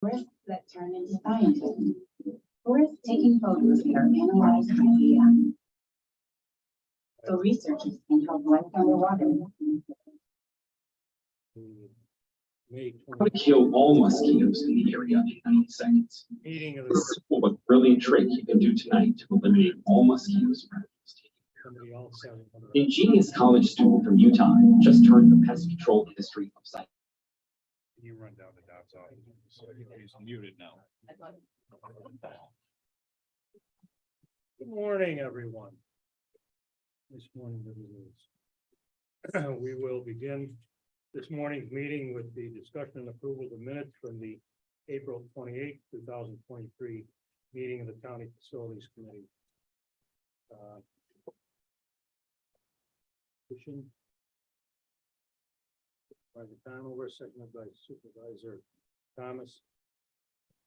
Tourists that turn into scientists. Tourists taking photos that are analyzed by AI. So researchers can help life underwater. May How to kill all mosquitoes in the area in 90 seconds. meeting of A the simple but brilliant trick you can do tonight to eliminate all mosquitoes around your somebody else having. ingenious college student from Utah just turned the pest control industry upside. Can you run down the Doc's office? So he's muted now. Good morning, everyone. This morning, we will begin this morning's meeting with the discussion and approval of the minutes from the April 28th, 2023 meeting of the County Facilities Committee. Supervisor Conover, seconded by Supervisor Thomas.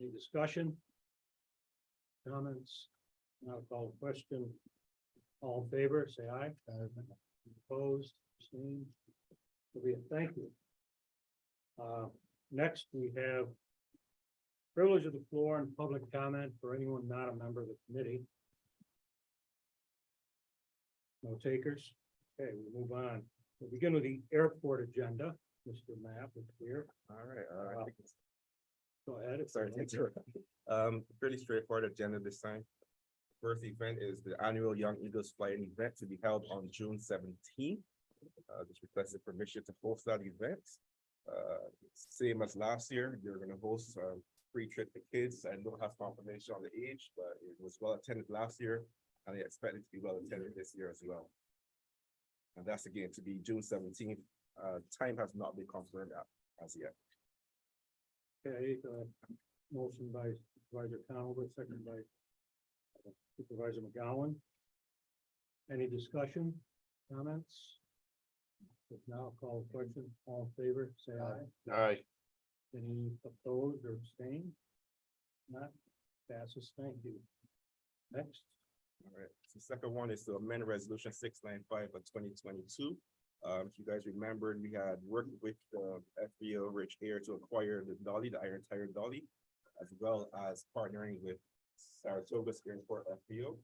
Any discussion? Comments? Now call the question. All in favor, say aye. Opposed, abstained. Thank you. Next, we have privilege of the floor and public comment for anyone not a member of the committee. No takers. Okay, we'll move on. We'll begin with the airport agenda. Mr. Mapp is here. All right. Go ahead. Sorry to interrupt. Pretty straightforward agenda this time. First event is the annual Young Eagles Flying event to be held on June 17th. Just requested permission to host that event. Same as last year, they're going to host a free trip to kids. I don't have confirmation on the age, but it was well attended last year, and I expect it to be well attended this year as well. And that's again to be June 17th. Time has not been confirmed as yet. Okay, motion by Supervisor Conover, second by Supervisor McGowan. Any discussion, comments? If not, I'll call the question. All in favor, say aye. Aye. Any opposed or abstained? Not passes. Thank you. Next. All right, so the second one is to amend resolution 695 of 2022. If you guys remembered, we had worked with the FBO Rich Air to acquire the dolly, the iron tire dolly, as well as partnering with Saratoga's Airport FBO.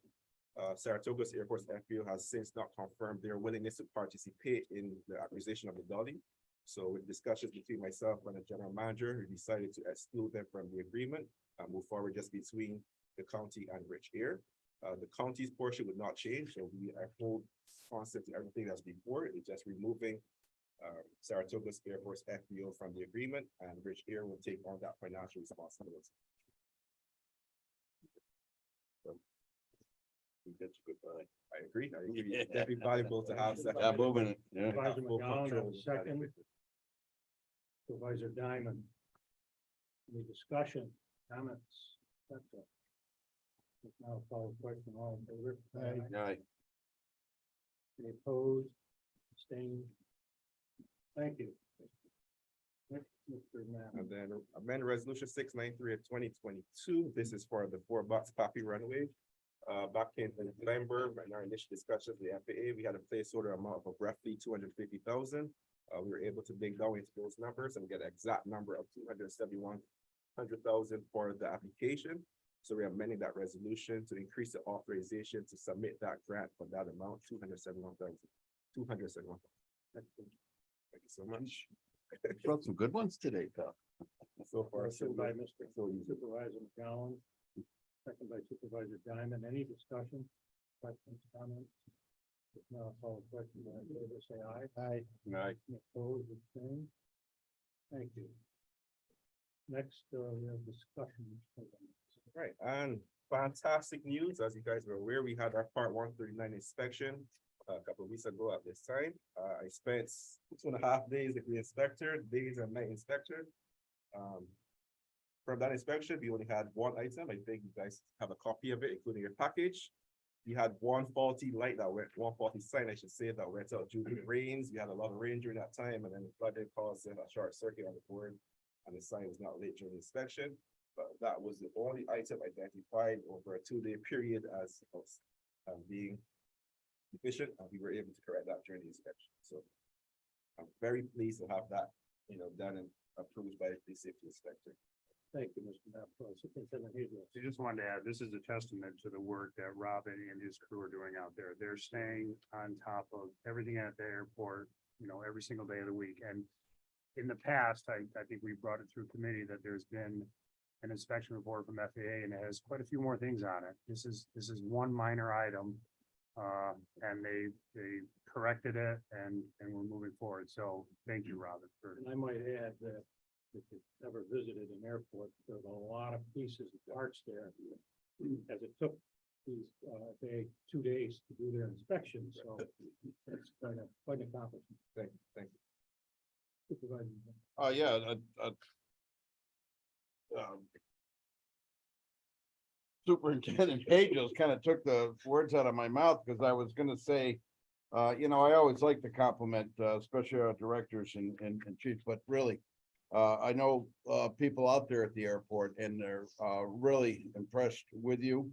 Saratoga's Airport FBO has since not confirmed their willingness to participate in the acquisition of the dolly. So with discussions between myself and the general manager, we decided to exclude them from the agreement and move forward just between the county and Rich Air. The county's portion would not change, so we are full constant to everything that's before. It's just removing Saratoga's Air Force FBO from the agreement, and Rich Air will take on that financial responsibility. So, goodbye. I agree. It's definitely valuable to have that. Yeah, moving it. Yeah. Supervisor full McGowan, control. have a second. Supervisor Diamond. Any discussion, comments? That's it. If not, I'll call the question. All in favor? Aye. Any opposed? Abstained? Thank you. Next, Mr. Mapp. And then amend resolution 693 of 2022. This is for the 4-box Pappy runway. Back in November, in our initial discussions with the FAA, we had a placeholder amount of roughly 250,000. We were able to dig down into those numbers and get an exact number of 271,000 for the application. So we're amending that resolution to increase the authorization to submit that grant for that amount, 271,000. Thank you so much. Brought some good ones today, pal. So far, so Motion by good. Mr. So easy. Supervisor McGowan, second by Supervisor Diamond. Any discussion? Questions, comments? If not, I'll call the question. All in favor, say aye. Aye. Aye. Any opposed, abstained? Thank you. Next, we have discussion. Right, and fantastic news, as you guys are aware, we had our part 139 inspection a couple of weeks ago at this time. I spent 2.5 days with the inspector, days and night inspector. From that inspection, we only had one item. I think you guys have a copy of it, including your package. We had one faulty light that went, one faulty sign, I should say, that went out due to the rains. We had a lot of rain during that time, and then the flooding caused a short circuit on the board, and the sign was not lit during the inspection. But that was the only item identified over a 2-day period as being deficient, and we were able to correct that during the inspection. So I'm very pleased to have that, done and approved by the safety inspector. Thank you, Mr. Knapp. Superintendent Hazel. I just wanted to add, this is a testament to the work that Robin and his crew are doing out there. They're staying on top of everything at the airport, every single day of the week. And in the past, I think we brought it through committee that there's been an inspection report from FAA and it has quite a few more things on it. This is one minor item. And they corrected it and we're moving forward. So thank you, Robin, for. And I might add that if you've ever visited an airport, there's a lot of pieces and parts there. As it took these, 2 days to do their inspection, so that's quite an accomplishment. Thank you. Supervisor. Yeah, Superintendent Pagels kind of took the words out of my mouth because I was gonna say, I always like to compliment, especially our directors and chiefs, but really, I know, people out there at the airport and they're, really impressed with you.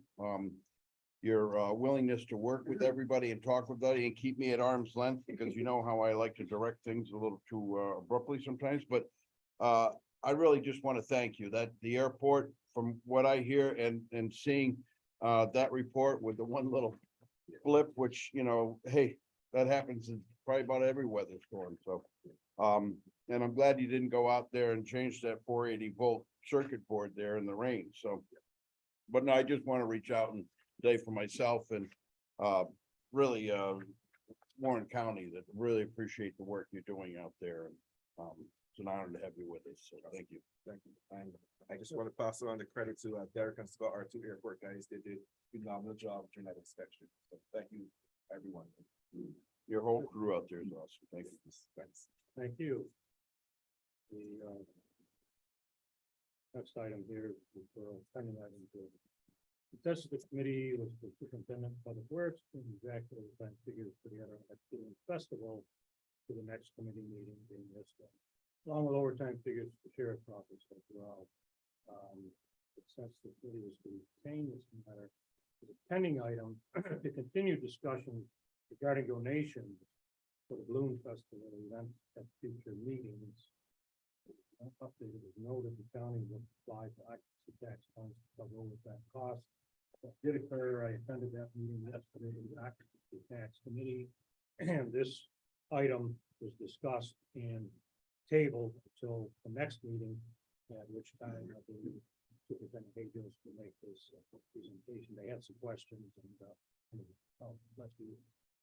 Your willingness to work with everybody and talk with everybody and keep me at arm's length, because you know how I like to direct things a little too abruptly sometimes, but I really just want to thank you that the airport, from what I hear and seeing that report with the one little blip, which, hey, that happens in probably about every weather storm. So, and I'm glad you didn't go out there and change that 480 volt circuit board there in the rain. So, but no, I just want to reach out and say for myself and really Warren County that really appreciate the work you're doing out there. And it's an honor to have you with us. So thank you. Thank you. And I just want to pass on the credit to Derek and Scott, our two airport guys. They did a phenomenal job during that inspection. So thank you, everyone. Your whole crew out there is awesome. Thank you. Thanks. Thank you. The next item here is for pending item two. The test of the committee was the superintendent of public works and exactly the time figures for the Internet Festival to the next committee meeting being this one, along with overtime figures for the sheriff's office as well. Since the committee was to retain this matter as a pending item to continue discussion regarding donations for the Balloon Festival events at future meetings. Updated is noted the county will apply for occupancy tax funds to cover over that cost. That did occur. I attended that meeting yesterday in the occupancy tax committee, and this item was discussed and tabled until the next meeting, at which time I believe Superintendent Hayes will make this presentation. They had some questions, and I'll let you.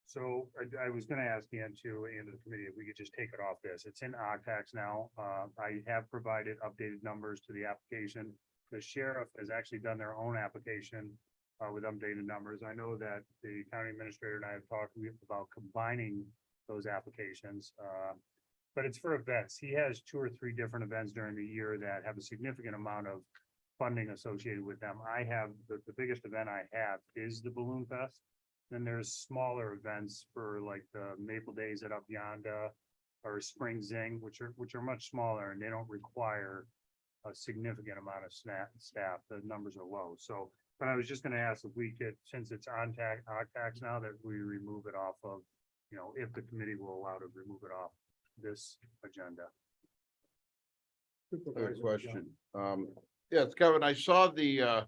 So I was gonna ask Dan too, and the committee, if we could just take it off this. It's in OCTAX now. I have provided updated numbers to the application. The sheriff has actually done their own application with updated numbers. I know that the county administrator and I have talked about combining those applications. But it's for events. He has 2 or 3 different events during the year that have a significant amount of funding associated with them. I have the biggest event I have is the Balloon Fest. Then there's smaller events for like the Maple Days at Up Yonda or Spring Zing, which are much smaller and they don't require a significant amount of staff. The numbers are low. So, but I was just going to ask if we could, since it's on tax now, that we remove it off of, if the committee will allow to remove it off this agenda. Good question. Yes, Kevin, I saw the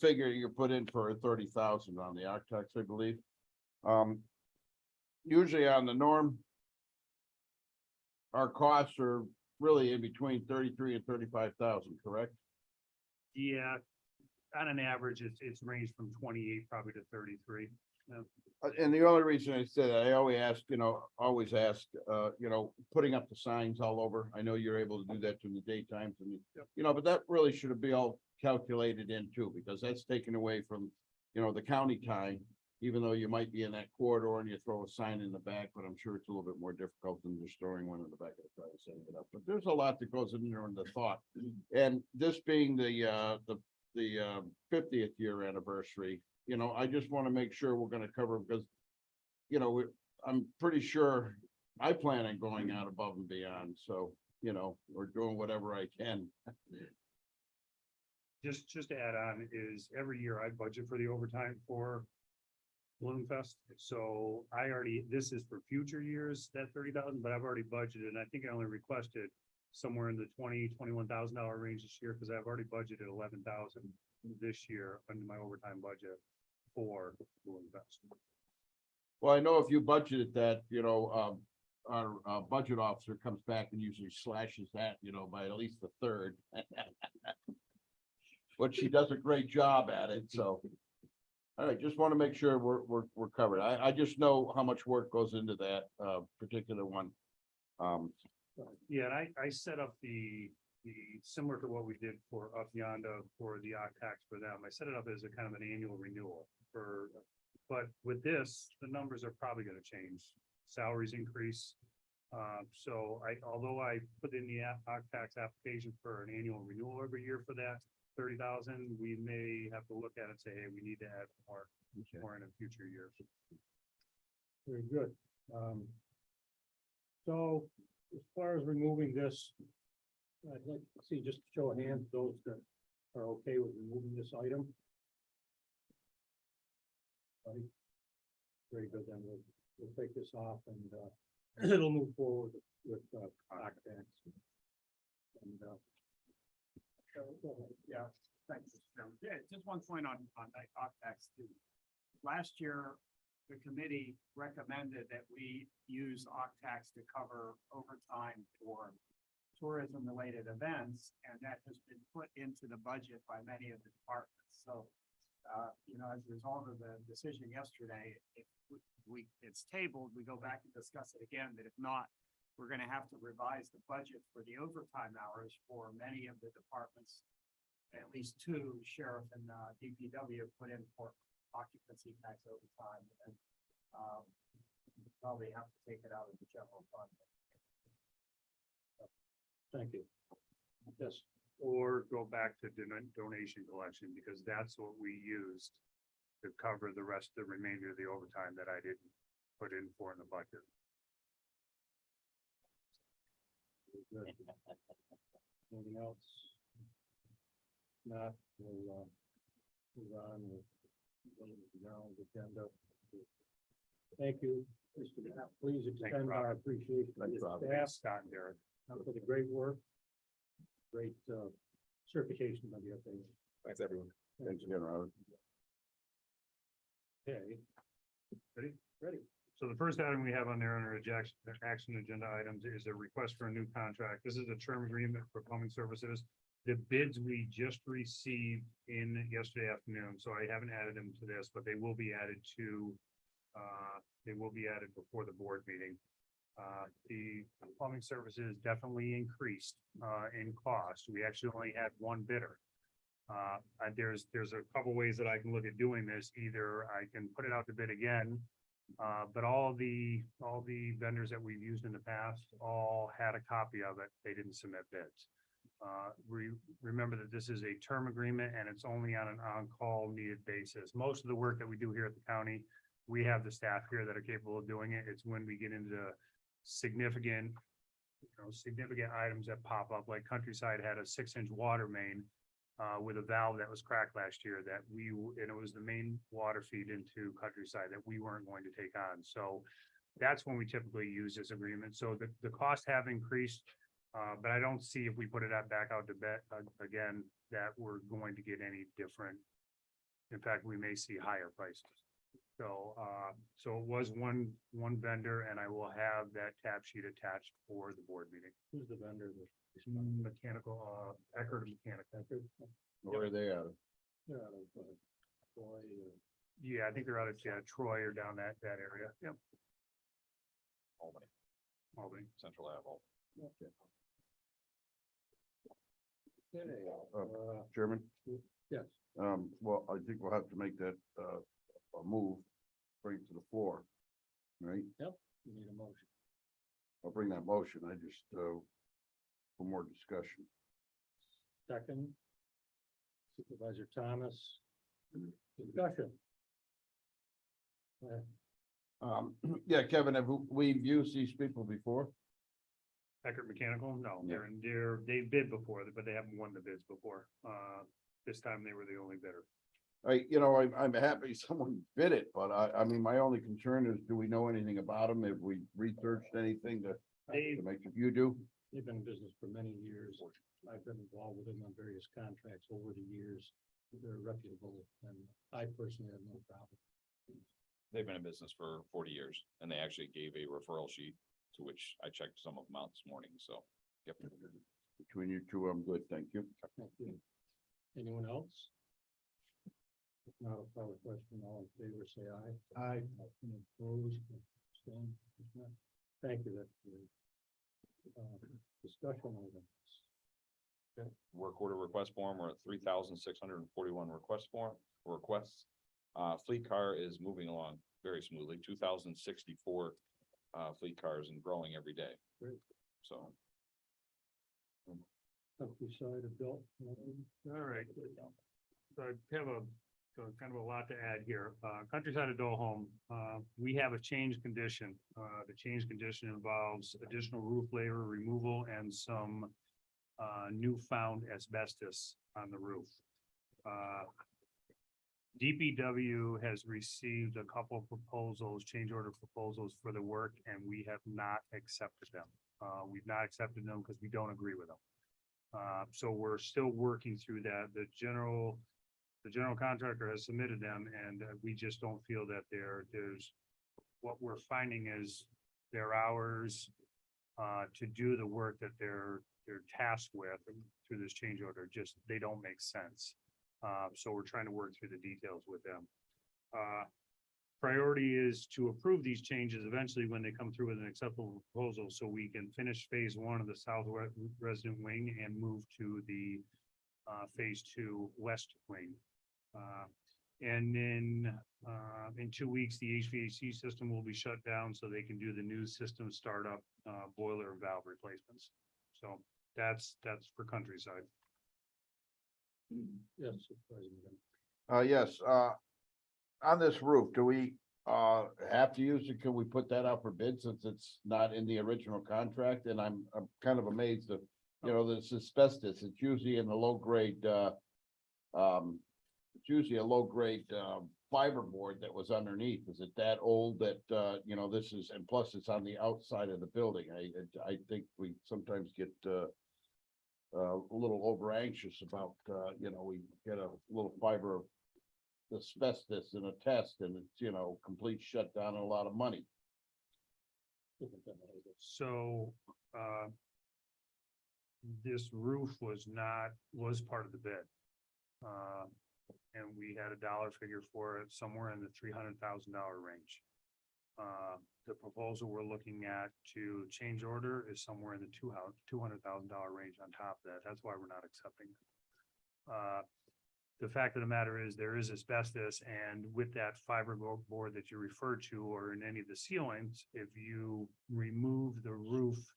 figure you put in for 30,000 on the Octax, I believe. Usually on the norm, our costs are really in between 33 and 35,000, correct? Yeah, on an average, it's ranged from 28 probably to 33. And the only reason I said that, I always ask, putting up the signs all over. I know you're able to do that during the daytimes and, but that really should be all calculated in too, because that's taken away from, the county time, even though you might be in that corridor and you throw a sign in the back, but I'm sure it's a little bit more difficult than just throwing one in the back of the car and setting it up. But there's a lot that goes in there in the thought. And this being the 50th year anniversary, I just want to make sure we're going to cover because, I'm pretty sure I plan on going out above and beyond. So, we're doing whatever I can. Just to add on is every year I budget for the overtime for Balloon Fest. So this is for future years, that 30,000, but I've already budgeted and I think I only requested somewhere in the $21,000 range this year, because I've already budgeted 11,000 this year under my overtime budget for pool investment. Well, I know if you budgeted that, our budget officer comes back and usually slashes that, by at least a third. But she does a great job at it, so. All right, just want to make sure we're covered. I just know how much work goes into that particular one. Yeah, and I set up the similar to what we did for Up Yonda for the tax for them. I set it up as a kind of an annual renewal but with this, the numbers are probably gonna change. Salaries increase. So although I put in the tax application for an annual renewal every year for that 30,000, we may have to look at it and say, hey, we need to add more in a future years. Very good. So as far as removing this, I'd like to see just show of hands, those that are okay with removing this item. Right. Very good, then we'll take this off and it'll move forward with tax. And Yeah, thanks. Yeah, just one point on that tax too. Last year, the committee recommended that we use tax to cover overtime for tourism-related events, and that has been put into the budget by many of the departments. So, as a result of the decision yesterday, if it's tabled, we go back and discuss it again, that if not, we're gonna have to revise the budget for the overtime hours for many of the departments. At least two, sheriff and DPW, put in for occupancy tax overtime, and probably have to take it out of the general fund. thank you. Yes, Or go back to donation collection, because that's what we used to cover the remainder of the overtime that I didn't put in for in the budget. very good. Anything else? Not, we'll move on with the agenda. Thank you, Mr. Knapp. Please extend our appreciation to Thanks, the Rob. staff Scott and Derek. for the great work. Great certification of your thing. Thanks, everyone. Thanks again, Robert. Okay. Ready? Ready. So the first item we have on there under action agenda items is a request for a new contract. This is a term agreement for plumbing services. The bids we just received in yesterday afternoon, so I haven't added them to this, but they will be added before the board meeting. The plumbing services definitely increased in cost. We actually only had one bidder. There's a couple ways that I can look at doing this. Either I can put it out to bid again, but all the vendors that we've used in the past all had a copy of it. They didn't submit bids. Remember that this is a term agreement and it's only on an on-call needed basis. Most of the work that we do here at the county, we have the staff here that are capable of doing it. It's when we get into significant items that pop up, like Countryside had a 6-inch water main with a valve that was cracked last year and it was the main water feed into Countryside that we weren't going to take on. So that's when we typically use this agreement. So the costs have increased, but I don't see if we put it back out to bid again, that we're going to get any different. In fact, we may see higher prices. So it was one vendor, and I will have that tab sheet attached for the board meeting. Who's the vendor? Mechanical, Eckerd Mechanical. Where are they at? Yeah, out of, Troy, Yeah, I think they're out of Troy or down that area. Yep. Albany. Central Ave. okay. Chairman? Yes. Well, I think we'll have to make that, a move, bring it to the floor. Right? You need a motion. I'll bring that motion. I just, for more discussion. Second. Supervisor Thomas. Discussion. Yeah, Kevin, have we used these people before? Eckerd Mechanical? No, Yeah. they bid before, but they haven't won the bids before. This time they were the only bidder. I'm happy someone bid it, but I mean, my only concern is, do we know anything about them? Have we researched anything to make sure you do? They've been in business for many years. I've been involved with them on various contracts over the years. They're reputable, and I personally have no problem. They've been in business for 40 years, and they actually gave a referral sheet to which I checked some of them out this morning, so. Yep. Between you two, I'm good, thank you. Thank you. Anyone else? If not, I'll call the question. All in favor, say aye. Aye. Any opposed? Abstained? Thank you. That's great. Discussion items. Work order request form, we're at 3,641 requests. Fleet car is moving along very smoothly, 2,064 fleet cars and growing every day. Great. So. Countryside of Bill. All right. So I have kind of a lot to add here. Countryside adult home, we have a change condition. The change condition involves additional roof layer removal and some newfound asbestos on the roof. DPW has received a couple of proposals, change order proposals for the work, and we have not accepted them. We've not accepted them because we don't agree with them. So we're still working through that. The general contractor has submitted them, and we just don't feel that there's, what we're finding is their hours to do the work that they're tasked with through this change order, just, they don't make sense. So we're trying to work through the details with them. Priority is to approve these changes eventually when they come through with an acceptable proposal, so we can finish phase 1 of the southwest resident wing and move to the phase 2 west wing. And then in 2 weeks, the HVAC system will be shut down so they can do the new system startup, boiler valve replacements. So that's for Countryside. Yes. Supervisor. Yes, on this roof, do we have to use it? Can we put that out for bid since it's not in the original contract? And I'm kind of amazed that, you know, this asbestos, it's usually in the low grade, it's usually a low grade fiberboard that was underneath. Is it that old that, you know, this is, and plus it's on the outside of the building. I think we sometimes get a little over anxious about, you know, we get a little fiber of asbestos in a test and it's, you know, complete shutdown and a lot of money. So this roof was part of the bid. And we had a dollar figure for it somewhere in the $300,000 range. The proposal we're looking at to change order is somewhere in the $200,000 range on top of that. That's why we're not accepting it. The fact of the matter is there is asbestos, and with that fiberboard that you referred to, or in any of the ceilings, if you remove the roof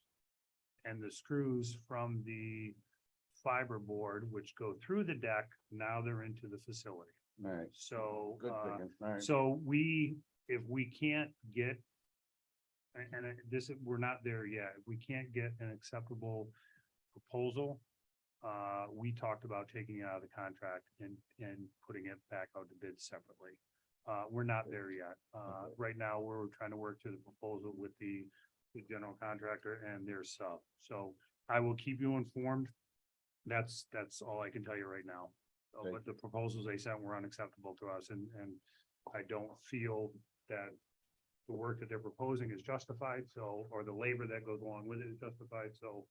and the screws from the fiberboard, which go through the deck, now they're into the facility. All right, So, good thinking. All right. so if we can't get, and we're not there yet, if we can't get an acceptable proposal, we talked about taking it out of the contract and putting it back out to bid separately. We're not there yet. Right now, we're trying to work through the proposal with the general contractor and their sub. So I will keep you informed. That's all I can tell you right now. Okay. But the proposals they sent were unacceptable to us, and I don't feel that the work that they're proposing is justified, so, or the labor that goes along with it is justified, so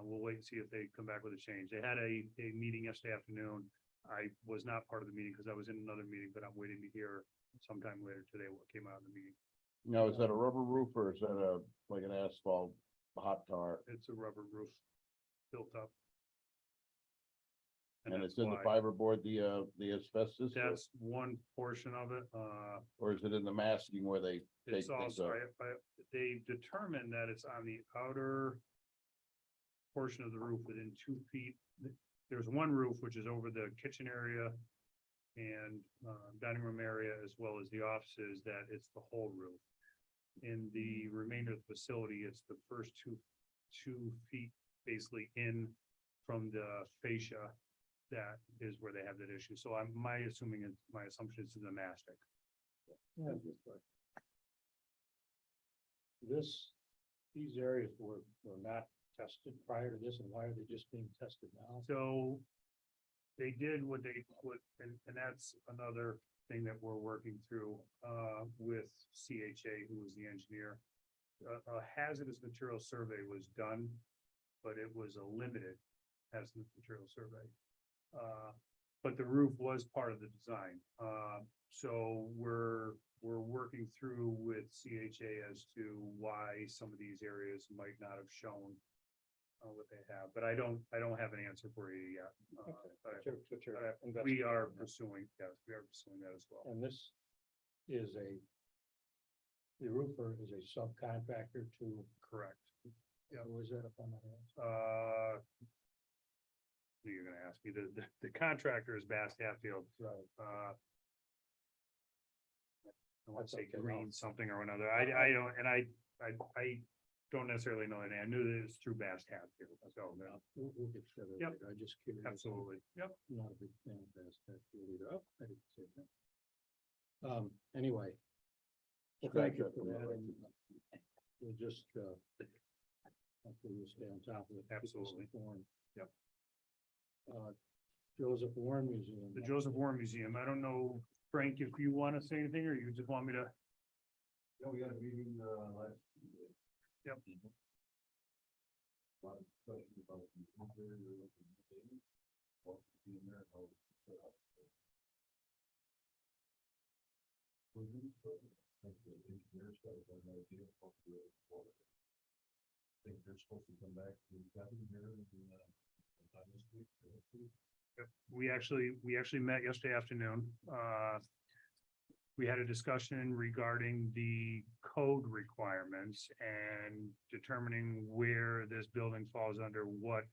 we'll wait and see if they come back with a change. They had a meeting yesterday afternoon. I was not part of the meeting because I was in another meeting, but I'm waiting to hear sometime later today what came out of the meeting. Now, is that a rubber roof or is that like an asphalt hot tar? It's a rubber roof built up. And that's it's in the why- fiberboard, the asbestos? That's one portion of it. Or is it in the masking where they take It's things also, up? they determined that it's on the outer portion of the roof within 2 feet. There's one roof which is over the kitchen area and dining room area, as well as the offices, that it's the whole roof. In the remainder of the facility, it's the first two feet basically in from the fascia. That is where they have that issue. So my assumption is the mastic. Yeah, that's right. These areas were not tested prior to this, and why are they just being tested now? So they did what they, and that's another thing that we're working through, with CHA, who was the engineer. A hazardous material survey was done, but it was a limited hazardous material survey. But the roof was part of the design. So we're working through with CHA as to why some of these areas might not have shown what they have, but I don't have an answer for you yet. But we are pursuing, yes, we are pursuing that as well. And this is the roofer is a subcontractor to. Correct. Yeah, who is that up on that? You're gonna ask me, the contractor is Bass Hatfield. Right. I want to say That's okay. Green something or another. I don't, and I don't necessarily know the name. I knew that it's through Bass Hatfield. So, We'll get to that. Yep. later. I just curious. absolutely. Yep. Not a big fan of Bass Hatfield either. Oh, I didn't say that. Anyway. Well, thank you for that. And we'll just, hopefully we'll stay on top of it. Keep us Absolutely. informed. Yep. Joseph Warren Museum. The Joseph Warren Museum. I don't know, Frank, if you want to say anything or you just want me to? Yeah, we had a meeting, last. Yep. A lot of questions about the interior of the museum. What would be in there, how it's set up. I think the engineers got an idea of what to do for it. I think they're supposed to come back to Kevin here in, sometime this week or next week. We actually met yesterday afternoon. We had a discussion regarding the code requirements and determining where this building falls under what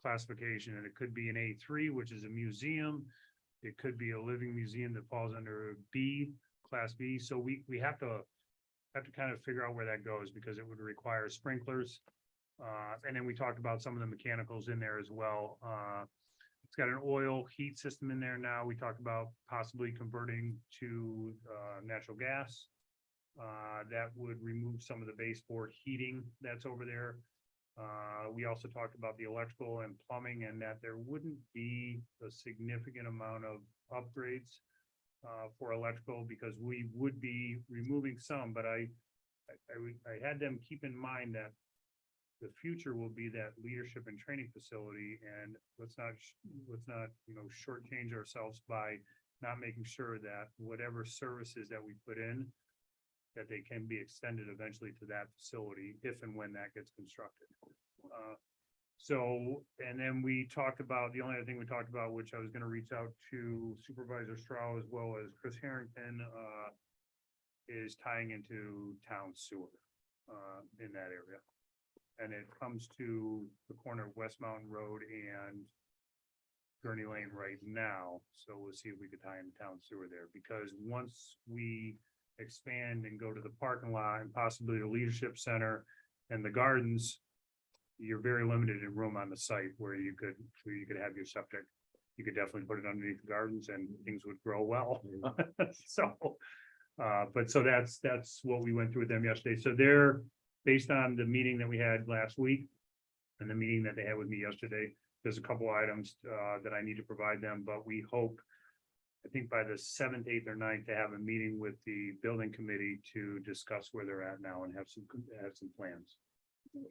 classification, and it could be an A3, which is a museum. It could be a living museum that falls under B, class B. So we have to kind of figure out where that goes, because it would require sprinklers. And then we talked about some of the mechanicals in there as well. It's got an oil heat system in there now. We talked about possibly converting to natural gas. That would remove some of the baseboard heating that's over there. We also talked about the electrical and plumbing, and that there wouldn't be a significant amount of upgrades for electrical, because we would be removing some, but I had them keep in mind that the future will be that leadership and training facility, and let's not, shortchange ourselves by not making sure that whatever services that we put in, that they can be extended eventually to that facility if and when that gets constructed. So, and then we talked about, the only other thing we talked about, which I was gonna reach out to Supervisor Stroh as well as Chris Harrington, is tying into town sewer, in that area. And it comes to the corner of West Mountain Road and Gurney Lane right now. So we'll see if we could tie into town sewer there, because once we expand and go to the parking lot and possibly the leadership center and the gardens, you're very limited in room on the site where you could have your septic. You could definitely put it underneath the gardens and things would grow well. So, but so that's what we went through with them yesterday. So they're, based on the meeting that we had last week and the meeting that they had with me yesterday, there's a couple items that I need to provide them, but we hope, I think by the 7th, 8th, or 9th, to have a meeting with the building committee to discuss where they're at now and have some plans.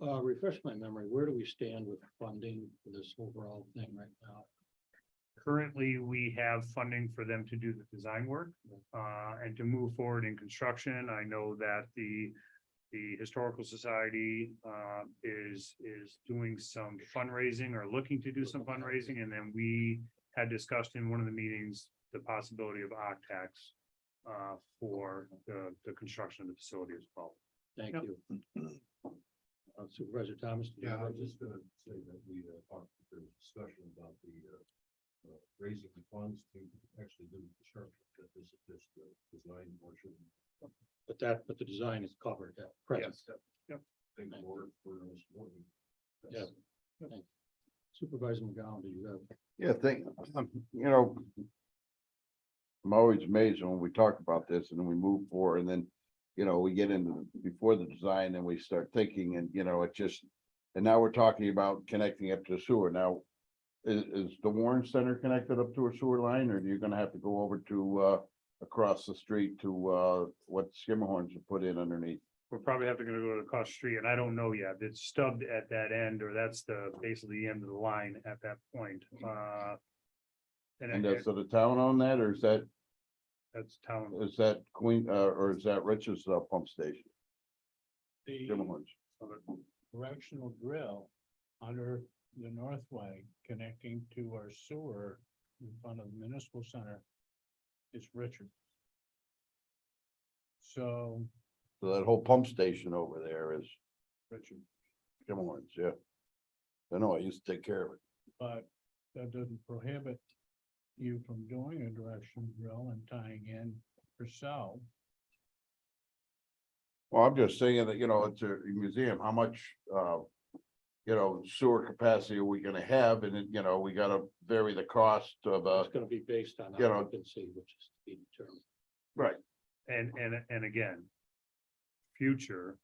Refresh my memory, where do we stand with funding for this overall thing right now? Currently, we have funding for them to do the design work and to move forward in construction. I know that the Historical Society is doing some fundraising or looking to do some fundraising, and then we had discussed in one of the meetings the possibility of OCTAX for the construction of the facility as well. Thank Yep. you. Supervisor Thomas? do you Yeah, have I was anything? just gonna say that we talked, there was discussion about the raising the funds to actually do the construction, that this is just the design portion. But the design is covered at present. Big board for us. Yeah. Thanks. Supervisor McGowan, do you have? Yeah, I'm always amazed when we talk about this and then we move forward and then we get into before the design and we start thinking and, it just, and now we're talking about connecting up to sewer. Now, is the Warren Center connected up to a sewer line, or are you gonna have to go over to, across the street to, what Skimmerhorns have put in underneath? We're probably have to go across the street, and I don't know yet. It's stubbed at that end, or that's basically the end of the line at that point. And does the town own that, or That's town. is that Queen, or is that Rich's pump station? The Skimmerhorns. directional drill under the Northway connecting to our sewer in front of the municipal center is Richard. So So that whole pump station over there is Richard, Skimmerhorns, yeah. I know, I used to take care of it. but that doesn't prohibit you from doing a directional drill and tying in yourself. Well, I'm just saying that, it's a museum, how much, sewer capacity are we gonna have? And then, we gotta vary the cost of, It's gonna be based on you know- occupancy, which is to be determined. right, And again, future,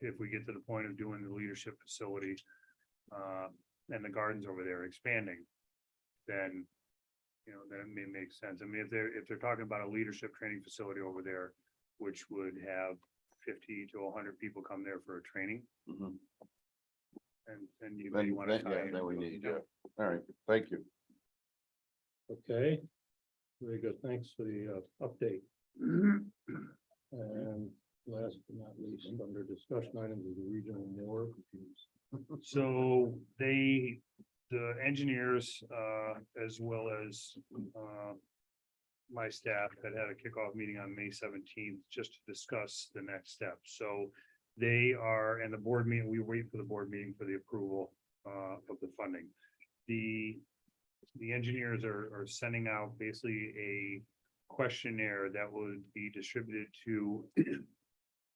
if we get to the point of doing the leadership facility, and the gardens over there expanding, then, that may make sense. I mean, if they're talking about a leadership training facility over there, which would have 50 to 100 people come there for a training, mhm. and you may Then, want to. then we need, all right, thank you. Okay, very good. Thanks for the update. And last but not least, under discussion items is the regional morgue. So the engineers, as well as, my staff had a kickoff meeting on May 17th, just to discuss the next steps. So they are, and the board meeting, we wait for the board meeting for the approval, of the funding. The engineers are sending out basically a questionnaire that would be distributed to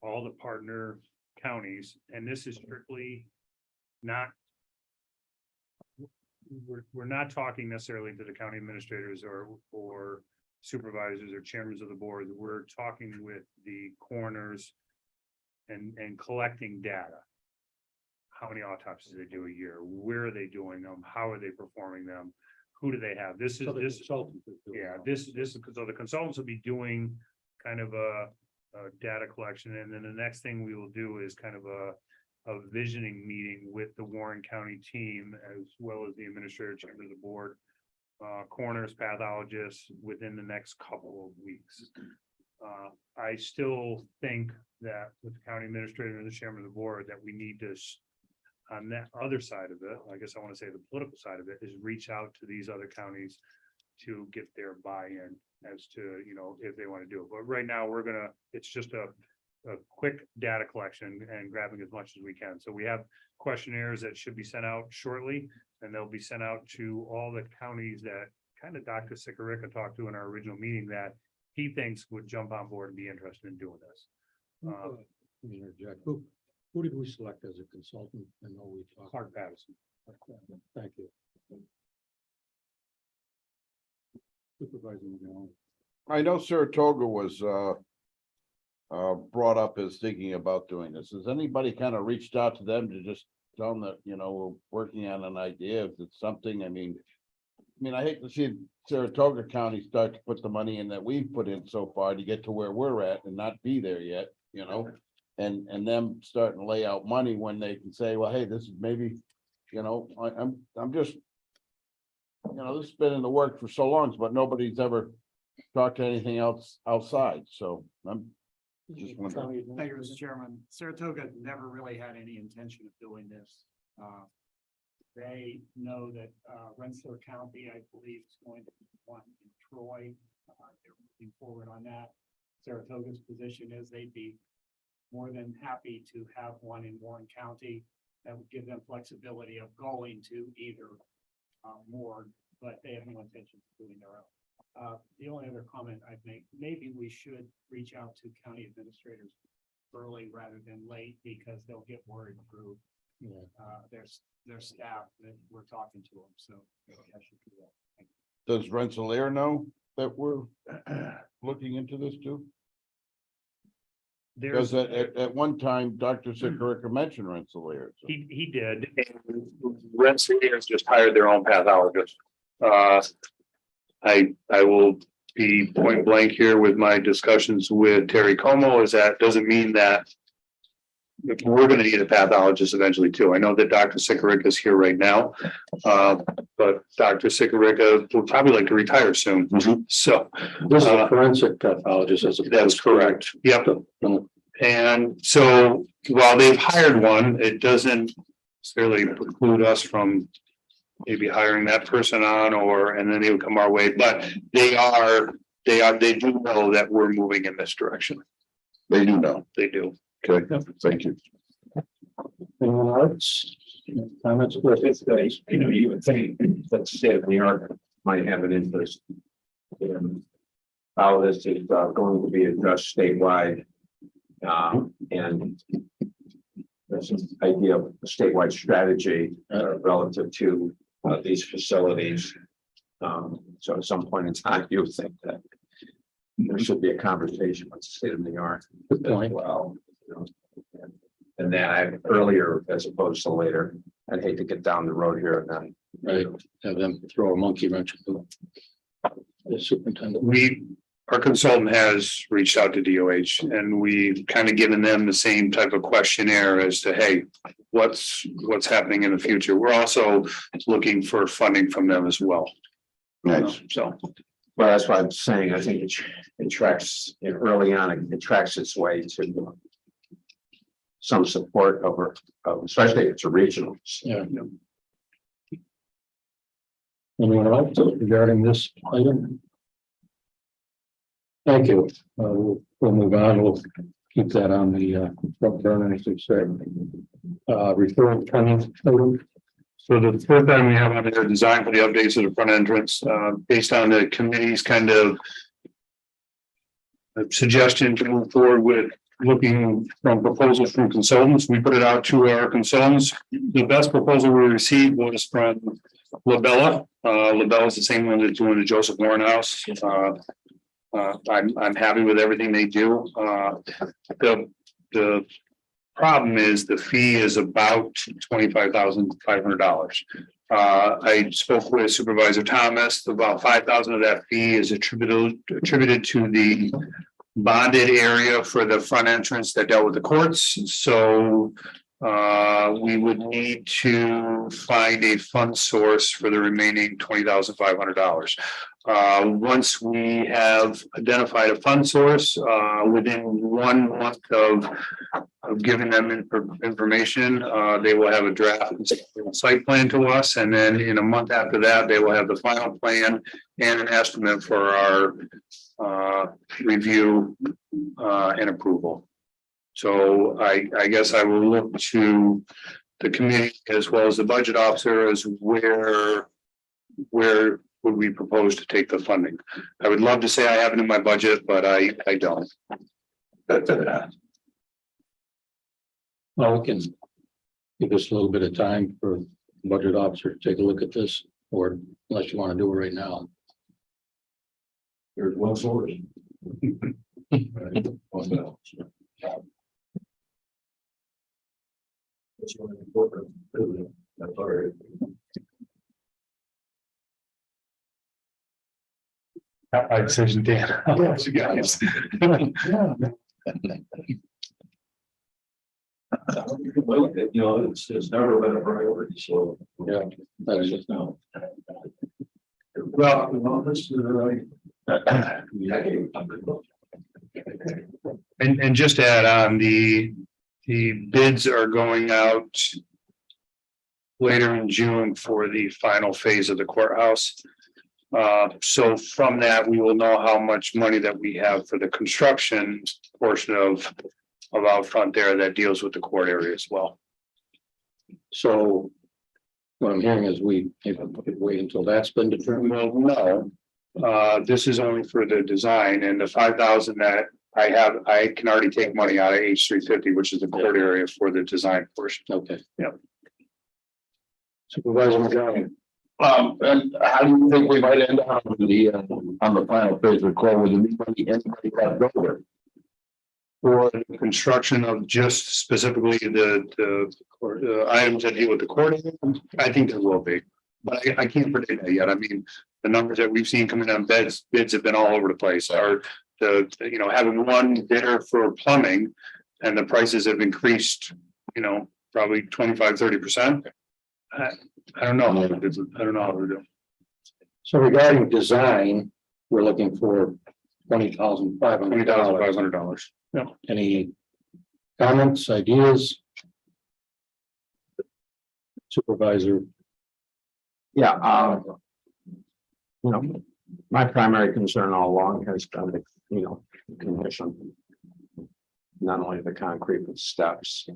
all the partner counties, and this is strictly not. We're not talking necessarily to the county administrators or supervisors or chairmen of the board. We're talking with the coroners and collecting data. How many autopsies they do a year? Where are they doing them? How are they performing them? Who do they have? This is, So the this, consultant is doing yeah, all this, so the consultants will be doing kind of a data collection, and then the next thing we will do is kind of a visioning meeting with the Warren County team, as well as the administrator, chairman of the board, coroners, pathologists, within the next couple of weeks. I still think that with the county administrator and the chairman of the board, that we need to, on that other side of it, I guess I want to say the political side of it, is reach out to these other counties to get their buy-in as to, if they want to do it. But right now, it's just a quick data collection and grabbing as much as we can. So we have questionnaires that should be sent out shortly, and they'll be sent out to all the counties that kind of Dr. Sikorica talked to in our original meeting that he thinks would jump on board and be interested in doing this. Let me interject. Who did we select as a consultant? I know we talked. Clark Patterson. Thank you. Supervisor McGowan. I know Saratoga was, brought up as thinking about doing this. Has anybody kind of reached out to them to just tell them that, we're working on an idea, if it's something, I mean, I hate to see Saratoga County start to put the money in that we've put in so far to get to where we're at and not be there yet, and them starting to lay out money when they can say, well, hey, this is maybe, I'm just, this has been in the work for so long, but nobody's ever talked to anything else outside, so I'm just wondering. Thank you, Mr. Chairman. Saratoga never really had any intention of doing this. They know that Rensselaer County, I believe, is going to be one in Troy. They're moving forward on that. Saratoga's position is they'd be more than happy to have one in Warren County. That would give them flexibility of going to either morgue, but they have no intention of doing their own. The only other comment I'd make, maybe we should reach out to county administrators early rather than late, because they'll get word through their staff that we're talking to them, so maybe I should do that. Thank you. Does Rensselaer know that we're looking into this too? There's, Because at one time, Dr. Sikorica mentioned Rensselaer. So. he did. Rensselaer has just hired their own pathologist. I will be point blank here with my discussions with Terry Como is that doesn't mean that we're gonna need a pathologist eventually too. I know that Dr. Sikorica is here right now. But Dr. Sikorica would probably like to retire soon. So. This is a forensic pathologist as a. That's correct. Yep. And so while they've hired one, it doesn't necessarily preclude us from maybe hiring that person on and then they would come our way, but they do know that we're moving in this direction. They do know. They do. Okay, thank you. Anyone else? Comments? You would think that state of New York might have an interest in how this is going to be addressed statewide. And there's an idea of a statewide strategy relative to these facilities. So at some point in time, you would think that there should be a conversation with the state of New York. Good point. Well, and then earlier as opposed to later. I'd hate to get down the road here and then. Right, have them throw a monkey wrench into the superintendent. Our consultant has reached out to DOH and we've kind of given them the same type of questionnaire as to, hey, what's happening in the future. We're also looking for funding from them as well. Nice. So. Well, that's why I'm saying, I think it tracks early on, it tracks its way to some support over, especially if it's a regional. Yeah. Anyone else regarding this item? Thank you. We'll move on. We'll keep that on the front burner as we say. Referral training item. So the third time we have on there design for the updates of the front entrance, based on the committee's kind of suggestion to move forward with looking from proposals from consultants. We put it out to our consultants. The best proposal we received was from Labella. Labella is the same one that's doing the Joseph Warren House. I'm happy with everything they do. The problem is the fee is about $25,500. I spoke with Supervisor Thomas. About 5,000 of that fee is attributed to the bonded area for the front entrance that dealt with the courts. So we would need to find a fund source for the remaining $20,500. Once we have identified a fund source, within 1 month of giving them information, they will have a draft site plan to us. And then in a month after that, they will have the final plan and an estimate for our review and approval. So I guess I will look to the committee as well as the budget officer as where would we propose to take the funding. I would love to say I have it in my budget, but I don't. Well, we can give us a little bit of time for the budget officer to take a look at this, or unless you want to do it right now. There's one source. That's all right. I'd say Dan. Yes, you guys. You know, it's never been a priority, so. Yeah, that's just now. Well, this is right. And just to add on, the bids are going out later in June for the final phase of the courthouse. So from that, we will know how much money that we have for the construction portion of out front there that deals with the court area as well. So what I'm hearing is we wait until that's been determined. Well, no, this is only for the design, and the 5,000 that I have, I can already take money out of H350, which is the court area for the design portion. Okay. Yep. Supervisor McGowan. And how do you think we might end up on the final phase of the call with the new money anybody left over? for the construction of just specifically the items that deal with the court, I think there will be. But I can't predict that yet. I mean, the numbers that we've seen coming on bids have been all over the place. Having one bidder for plumbing and the prices have increased, probably 25-30%. I don't know. I don't know how to do. So regarding design, we're looking for $20,500. $20,500. Any comments, ideas? Supervisor, Yeah, my primary concern all along has been the, condition. Not only the concrete, but steps.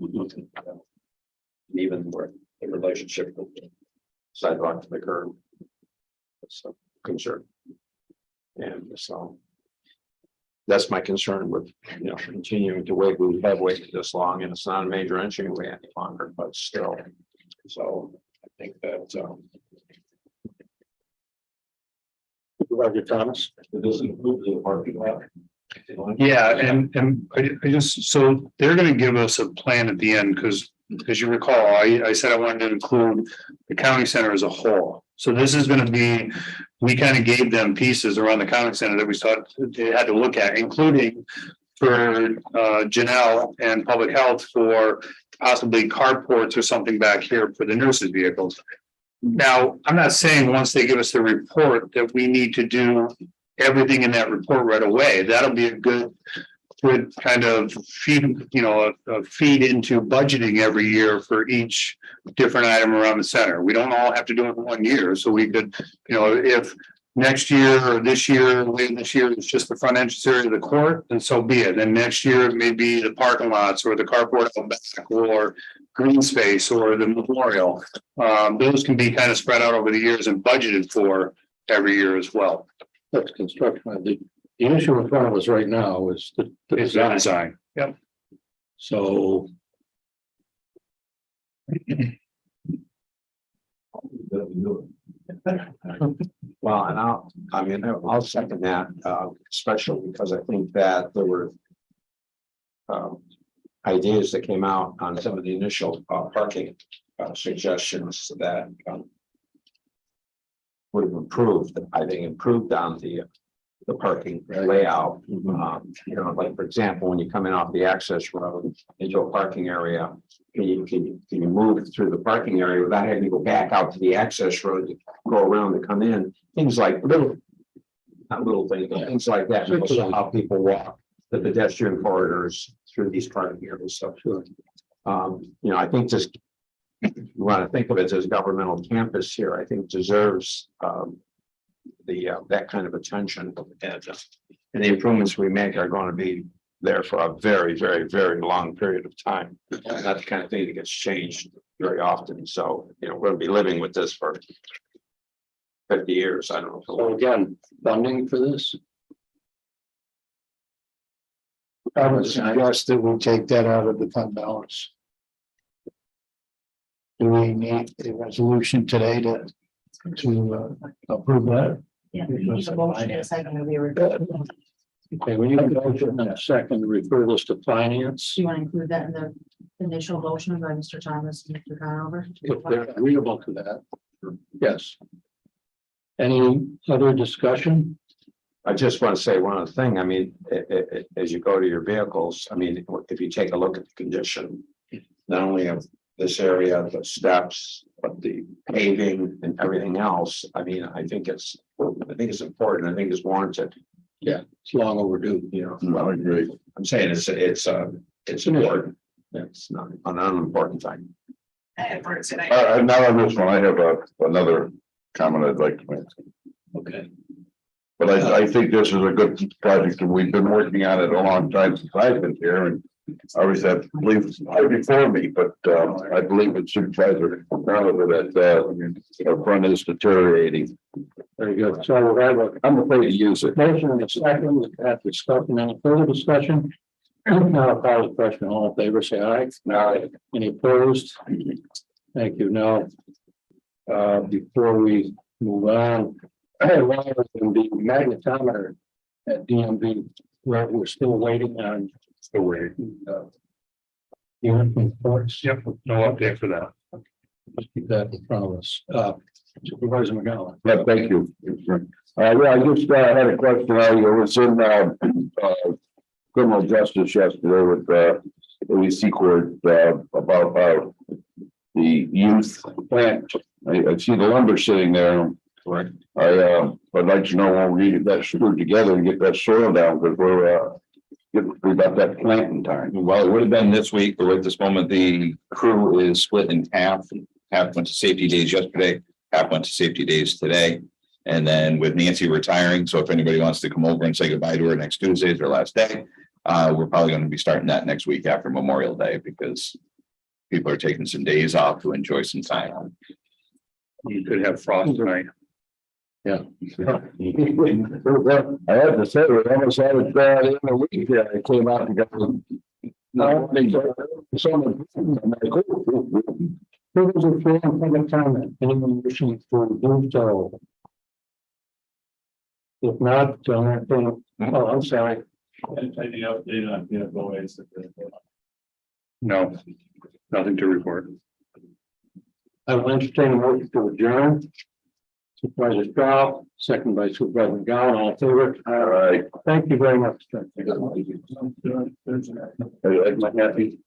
Even where the relationship with the sidewalk to the curb. It's a concern. And so. That's my concern with, continuing to wait. We have waited this long and it's not a major entryway any longer, but still. So I think that, Supervisor Thomas. it doesn't include the parking lot. Yeah, and I just, so they're gonna give us a plan at the end, because as you recall, I said I wanted to include the county center as a whole. So this is gonna be, we kind of gave them pieces around the county center that we thought they had to look at, including for Janelle and public health for possibly carports or something back here for the nurses' vehicles. Now, I'm not saying once they give us the report that we need to do everything in that report right away. That'll be a good kind of feed, a feed into budgeting every year for each different item around the center. We don't all have to do it in 1 year. So we could, if next year or this year, later this year, it's just the front entrance area of the court, then so be it. And next year, it may be the parking lots or the carport out back or green space or the memorial. Those can be kind of spread out over the years and budgeted for every year as well. That's construction. The issue in front of us right now is the Design. Yep. So Well, and I'll second that, especially because I think that there were ideas that came out on some of the initial parking suggestions that would have improved, I think, improved on the parking layout. Like for example, when you come in off the access road into a parking area, can you move through the parking area without having to go back out to the access road to go around to come in? Things like not little things, but things like that. And also how people walk the pedestrian corridors through these parking areas. So, I think just you want to think of it as governmental campus here, I think deserves that kind of attention, and the improvements we make are going to be there for a very, very, very long period of time. And that's the kind of thing that gets changed very often. So, we're going to be living with this for 50 years. I don't know. So again, funding for this? I would suggest that we take that out of the fund balance. Do we need a resolution today to approve that? Yeah, we need a motion in a second, we were. Okay, we need a motion and a second to refer this to finance. Do you want to include that in the initial motion by Mr. Thomas and Mr. Conover? If they're agreeable to that. Yes. Any other discussion? I just want to say one other thing. I mean, as you go to your vehicles, I mean, if you take a look at the condition, not only of this area, the steps, but the paving and everything else, I mean, I think it's important. I think it's warranted. Yeah, it's long overdue. I agree. I'm saying it's important. It's not an unimportant thing. Not on this one, I have another comment I'd like to make. Okay. But I think this is a good project and we've been working on it a long time since I've been here and obviously I believe before me, but I believe it's Supervisor Conover that our front is deteriorating. Very good. So we'll have I'm afraid to use it. motion and a second with that discussion. Any further discussion? Now I'll call the question. All in favor, say aye. Aye. Any opposed? Thank you. Now, before we move on, one of the magnetometer at DMV, we're still waiting on the way. You want me first? Yep, no update for that. Let's keep that in front of us. Supervisor McGowan. Yeah, thank you. Yeah, I just had a question. I was in criminal justice yesterday with AEC court about the youth plant. I see the lumber sitting there. Correct. I'd like to know when we get that screwed together and get that soil down, because we got that plant in time. Well, it would have been this week, but at this moment, the crew is split in half. Half went to safety days yesterday, half went to safety days today. And then with Nancy retiring, so if anybody wants to come over and say goodbye to her next Tuesday is her last day. We're probably going to be starting that next week after Memorial Day, because people are taking some days off to enjoy some time. You could have frost tonight. Yeah. I had to say, we almost had it in a week. Yeah, it came out together. No, it's on the. There was a fair public comment, anyone wishing to do so? If not, oh, I'm sorry. Any update on BOS? No, nothing to report. I will entertain a motion to adjourn. Supervisor Stroud, second by Supervisor McGowan, all in favor? All right. Thank you very much. My happy.